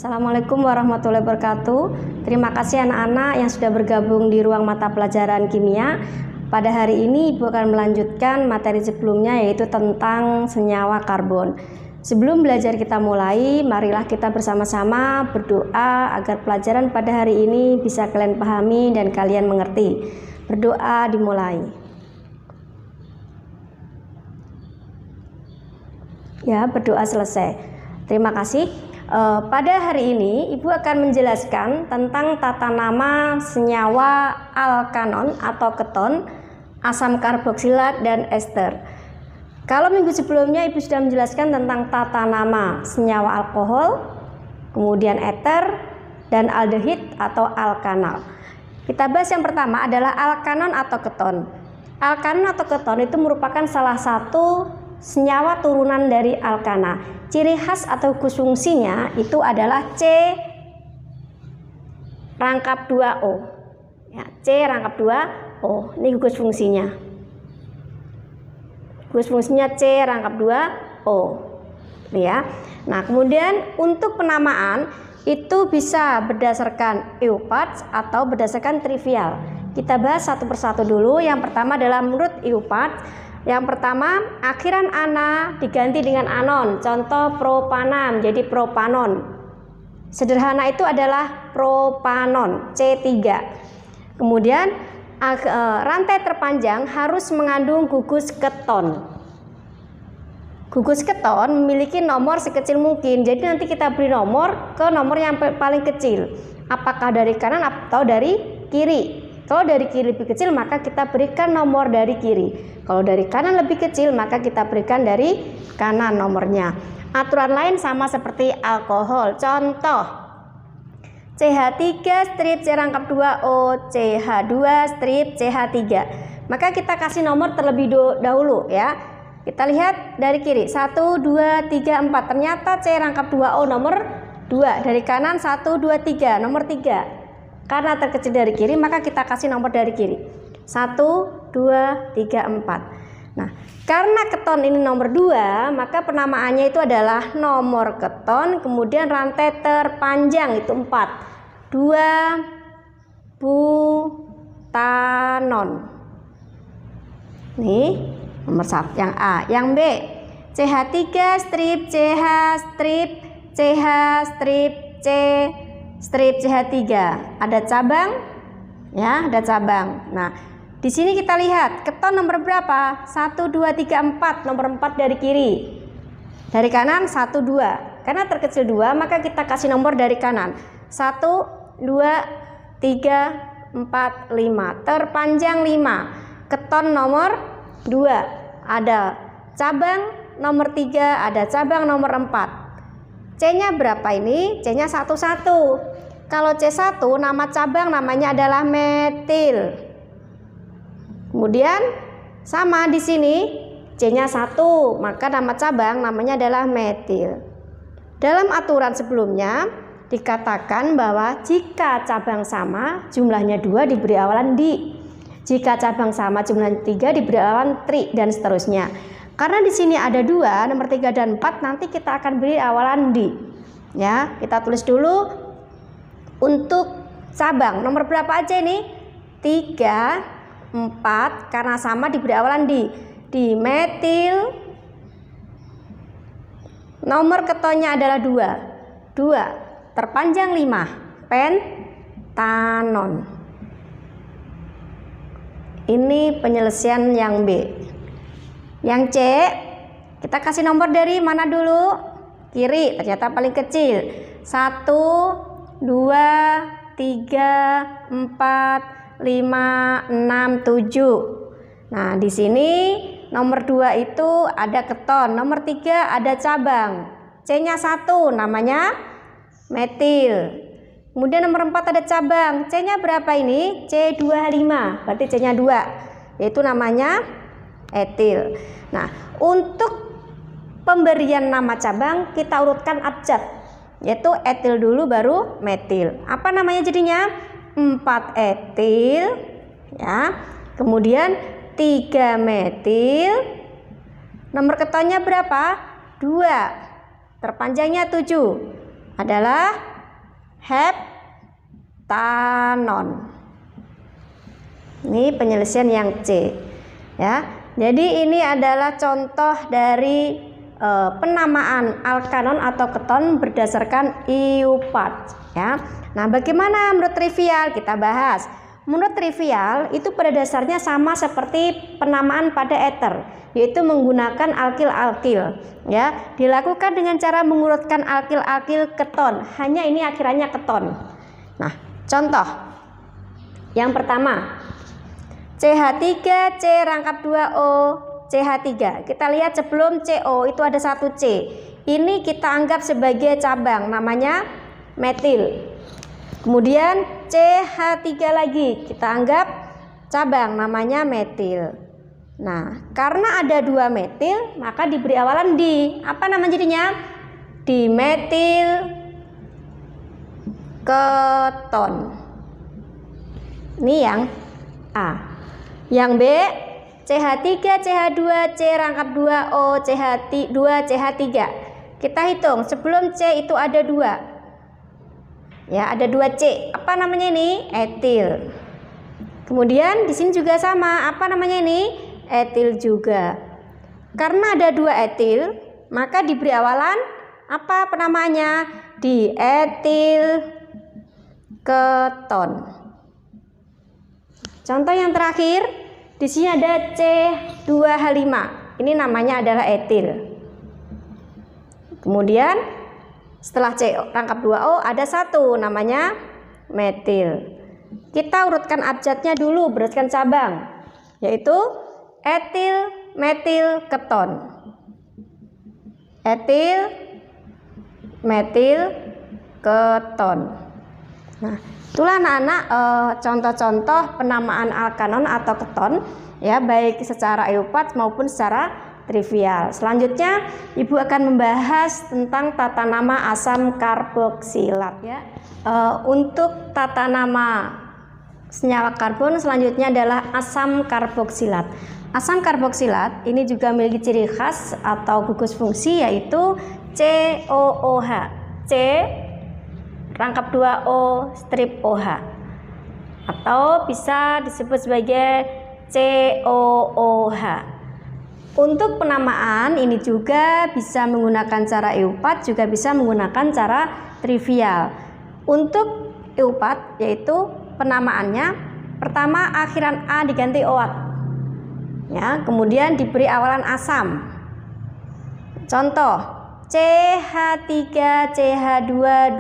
Assalamualaikum warahmatullahi wabarakatuh. Terima kasih anak-anak yang sudah bergabung di ruang mata pelajaran kimia. Pada hari ini Ibu akan melanjutkan materi sebelumnya, yaitu tentang senyawa karbon. Sebelum belajar kita mulai, marilah kita bersama-sama berdoa agar pelajaran pada hari ini bisa kalian pahami dan kalian mengerti. Berdoa dimulai. Ya, berdoa selesai. Terima kasih. Pada hari ini Ibu akan menjelaskan tentang tata nama senyawa alkanon atau keton, asam karboksilat, dan ester. Kalau minggu sebelumnya Ibu sudah menjelaskan tentang tata nama senyawa alkohol, kemudian eter, dan aldehid atau alkanal. Kita bahas yang pertama adalah alkanon atau keton. Alkanon atau keton itu merupakan salah satu senyawa turunan dari alkana. Ciri khas atau khusus fungsinya itu adalah C rangkap 2O. Ya, C rangkap 2O. Ini gugus fungsinya. Gugus fungsinya C rangkap 2O. Ya. Nah, kemudian untuk penamaan itu bisa berdasarkan EUPAT atau berdasarkan trivial. Kita bahas satu persatu dulu. Yang pertama adalah menurut EUPAT. Yang pertama, akhiran ana diganti dengan anon. Contoh propanam jadi propanon. Sederhana itu adalah propanon, C3. Kemudian rantai terpanjang harus mengandung gugus keton. Gugus keton memiliki nomor sekecil mungkin. Jadi nanti kita beri nomor ke nomor yang paling kecil. Apakah dari kanan atau dari kiri? Kalau dari kiri lebih kecil, maka kita berikan nomor dari kiri. Kalau dari kanan lebih kecil, maka kita berikan dari kanan nomornya. Aturan lain sama seperti alkohol. Contoh, CH3 strip C rangkap 2O, CH2 strip CH3. Maka kita kasih nomor terlebih dahulu ya. Kita lihat dari kiri, 1, 2, 3, 4. Ternyata C rangkap 2O nomor 2. Dari kanan 1, 2, 3, nomor 3. Karena terkecil dari kiri, maka kita kasih nomor dari kiri. 1, 2, 3, 4. Nah, karena keton ini nomor 2, maka penamaannya itu adalah nomor keton, kemudian rantai terpanjang itu 4. 2 butanon. Nih, nomor 1 yang A. Yang B, CH3 strip CH strip CH strip C strip CH3. Ada cabang? Ya, ada cabang. Nah, di sini kita lihat keton nomor berapa? 1, 2, 3, 4. Nomor 4 dari kiri. Dari kanan 1, 2. Karena terkecil 2, maka kita kasih nomor dari kanan. 1, 2, 3, 4, 5. Terpanjang 5. Keton nomor 2. Ada cabang nomor 3, ada cabang nomor 4. C-nya berapa ini? C-nya 1, 1. Kalau C1 nama cabang namanya adalah metil. Kemudian sama di sini C-nya 1, maka nama cabang namanya adalah metil. Dalam aturan sebelumnya dikatakan bahwa jika cabang sama jumlahnya 2 diberi awalan di. Jika cabang sama jumlahnya 3 diberi awalan tri, dan seterusnya. Karena di sini ada 2, nomor 3 dan 4, nanti kita akan beri awalan di. Ya, kita tulis dulu untuk cabang. Nomor berapa aja ini? 3, 4, karena sama diberi awalan di. Di metil. Nomor ketonnya adalah 2. 2 terpanjang 5, pentanon. Ini penyelesaian yang B. Yang C, kita kasih nomor dari mana dulu? Kiri, ternyata paling kecil. 1, 2, 3, 4, 5, 6, 7. Nah, di sini nomor 2 itu ada keton, nomor 3 ada cabang. C-nya 1, namanya metil. Kemudian nomor 4 ada cabang. C-nya berapa ini? C25, berarti C-nya 2, yaitu namanya etil. Nah, untuk pemberian nama cabang kita urutkan abjad, yaitu etil dulu baru metil. Apa namanya jadinya? 4 etil ya. Kemudian 3 metil. Nomor ketonnya berapa? 2. Terpanjangnya 7. Adalah heptanon. Ini penyelesaian yang C ya. Jadi ini adalah contoh dari penamaan alkanon atau keton berdasarkan EUPAT ya. Nah, bagaimana menurut trivial? Kita bahas. Menurut trivial itu pada dasarnya sama seperti penamaan pada ether, yaitu menggunakan alkil-alkil ya. Dilakukan dengan cara mengurutkan alkil-alkil keton, hanya ini akhirannya keton. Nah, contoh yang pertama, CH3 C rangkap 2O CH3. Kita lihat sebelum CO itu ada satu C. Ini kita anggap sebagai cabang, namanya metil. Kemudian CH3 lagi kita anggap cabang, namanya metil. Nah, karena ada 2 metil, maka diberi awalan di apa nama jadinya? Dimetil keton. Ini yang A. Yang B, CH3 CH2 C rangkap 2O CH2 CH3. Kita hitung sebelum C itu ada 2. Ya, ada 2 C. Apa namanya ini? Etil. Kemudian di sini juga sama. Apa namanya ini? Etil juga. Karena ada 2 etil, maka diberi awalan apa penamaannya? Dietil keton. Contoh yang terakhir, di sini ada C2H5. Ini namanya adalah etil. Kemudian setelah C rangkap 2O ada 1 namanya metil. Kita urutkan abjadnya dulu berdasarkan cabang, yaitu etil metil keton. Etil metil keton. Nah, itulah anak-anak contoh-contoh penamaan alkanon atau keton ya, baik secara EUPAT maupun secara trivial. Selanjutnya Ibu akan membahas tentang tata nama asam karboksilat ya. Untuk tata nama senyawa karbon selanjutnya adalah asam karboksilat. Asam karboksilat ini juga memiliki ciri khas atau gugus fungsi, yaitu COOH. C rangkap 2O strip OH, atau bisa disebut sebagai COOH. Untuk penamaan ini juga bisa menggunakan cara EUPAT, juga bisa menggunakan cara trivial. Untuk EUPAT yaitu penamaannya pertama akhiran A diganti OAT ya, kemudian diberi awalan asam. Contoh CH3 CH2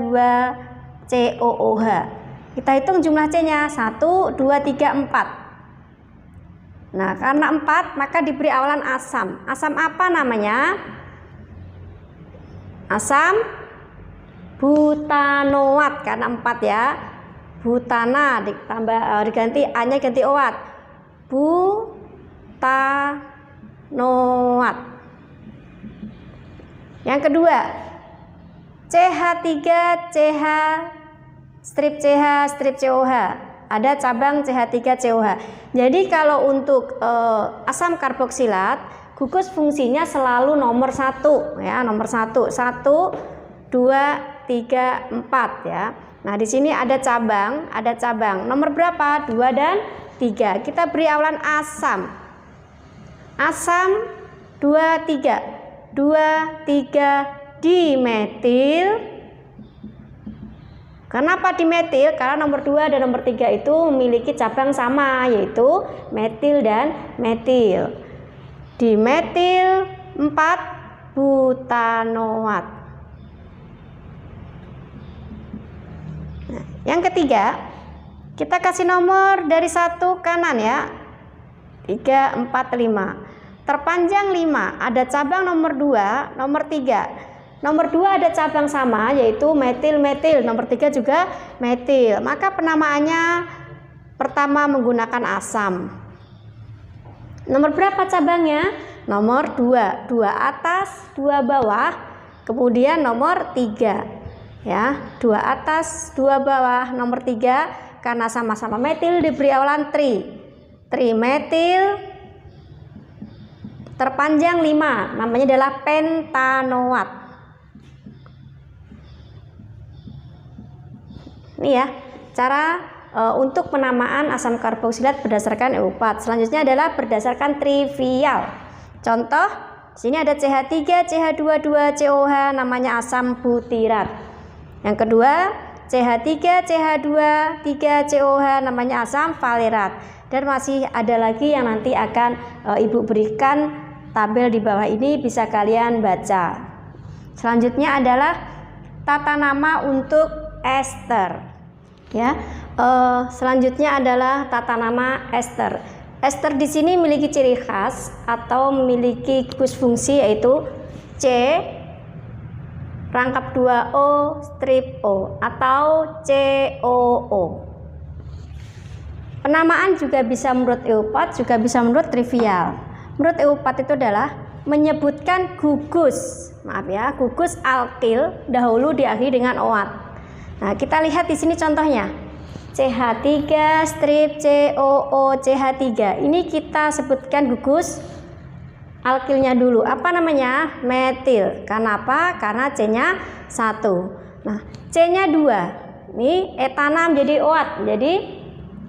2 COOH. Kita hitung jumlah C-nya 1, 2, 3, 4. Nah, karena 4 maka diberi awalan asam. Asam apa namanya? Asam butanoat, karena 4 ya. Butana ditambah diganti A-nya ganti OAT. Butanoat. Yang kedua, CH3 CH strip CH strip COH. Ada cabang CH3 COH. Jadi kalau untuk asam karboksilat, gugus fungsinya selalu nomor 1 ya, nomor 1. 1 2 3 4 ya. Nah, di sini ada cabang, nomor berapa? 2 dan 3. Kita beri awalan asam. Asam 2 3 dimetil. Kenapa dimetil? Karena nomor 2 dan nomor 3 itu memiliki cabang sama, yaitu metil dan metil. Dimetil 4 butanoat. Nah, yang ketiga, kita kasih nomor dari 1 kanan ya. 3 4 5. Terpanjang 5, ada cabang nomor 2, nomor 3. Nomor 2 ada cabang sama, yaitu metil-metil. Nomor 3 juga metil. Maka penamaannya pertama menggunakan asam. Nomor berapa cabangnya? Nomor 2. 2 atas, 2 bawah. Kemudian nomor 3. Ya, 2 atas, 2 bawah. Nomor 3 karena sama-sama metil diberi awalan tri. Trimetil terpanjang 5, namanya adalah pentanoat. Ini ya, cara untuk penamaan asam karboksilat berdasarkan EUPAT. Selanjutnya adalah berdasarkan trivial. Contoh, sini ada CH3, CH22, COH, namanya asam butirat. Yang kedua, CH3, CH2, 3 COH, namanya asam valerat. Dan masih ada lagi yang nanti akan Ibu berikan tabel di bawah ini, bisa kalian baca. Selanjutnya adalah tata nama untuk ester. Ya, selanjutnya adalah tata nama ester. Ester di sini memiliki ciri khas atau memiliki gugus fungsi yaitu C rangkap 2O strip O atau COO. Penamaan juga bisa menurut EUPAT, juga bisa menurut trivial. Menurut EUPAT itu adalah menyebutkan gugus, gugus alkil dahulu diakhiri dengan OAT. Nah, kita lihat di sini contohnya. CH3 strip COO CH3. Ini kita sebutkan gugus alkilnya dulu. Apa namanya? Metil. Karena apa? Karena C-nya 1. Nah, C-nya 2. Ini etana menjadi OAT, jadi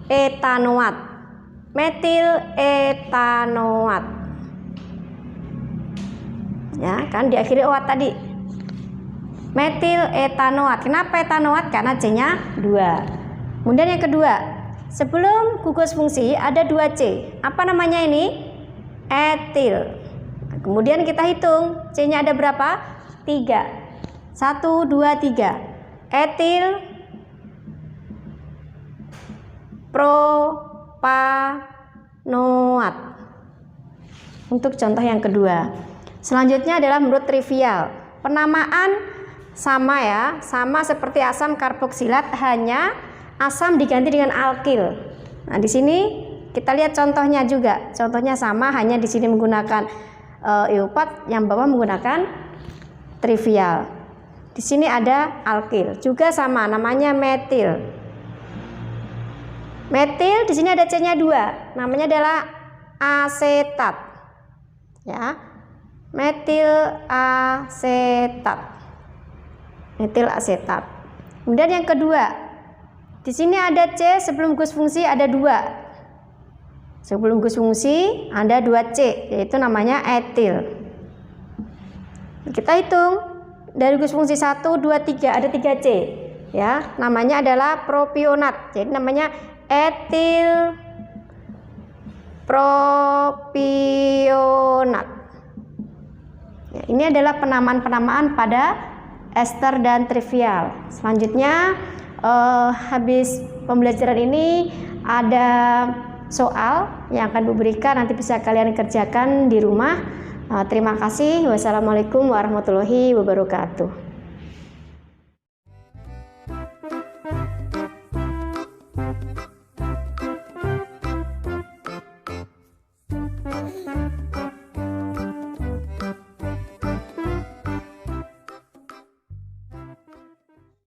etanoat. Metil etanoat. Ya, kan diakhiri OAT tadi. Metil etanoat. Kenapa etanoat? Karena C-nya 2. Kemudian yang kedua, sebelum gugus fungsi ada 2C. Apa namanya ini? Etil. Nah, kemudian kita hitung, C-nya ada berapa? 3. 1, 2, 3. Etil propanoat. Untuk contoh yang kedua. Selanjutnya adalah menurut trivial. Penamaan sama ya, sama seperti asam karboksilat, hanya asam diganti dengan alkil. Nah, di sini kita lihat contohnya juga. Contohnya sama, hanya di sini menggunakan EUPAT, yang bawah menggunakan trivial. Di sini ada alkil, juga sama, namanya metil. Metil di sini ada C-nya 2, namanya adalah asetat. Ya. Metil asetat. Metil asetat. Kemudian yang kedua, di sini ada C, sebelum gugus fungsi ada 2. Sebelum gugus fungsi ada 2C, yaitu namanya etil. Kita hitung dari gugus fungsi 1, 2, 3 ada 3C. Ya, namanya adalah propionat. Jadi namanya etil propionat. Ya, ini adalah penamaan-penamaan pada ester dan trivial. Selanjutnya habis pembelajaran ini ada soal yang akan diberikan, nanti bisa kalian kerjakan di rumah. Terima kasih. Wassalamualaikum warahmatullahi wabarakatuh.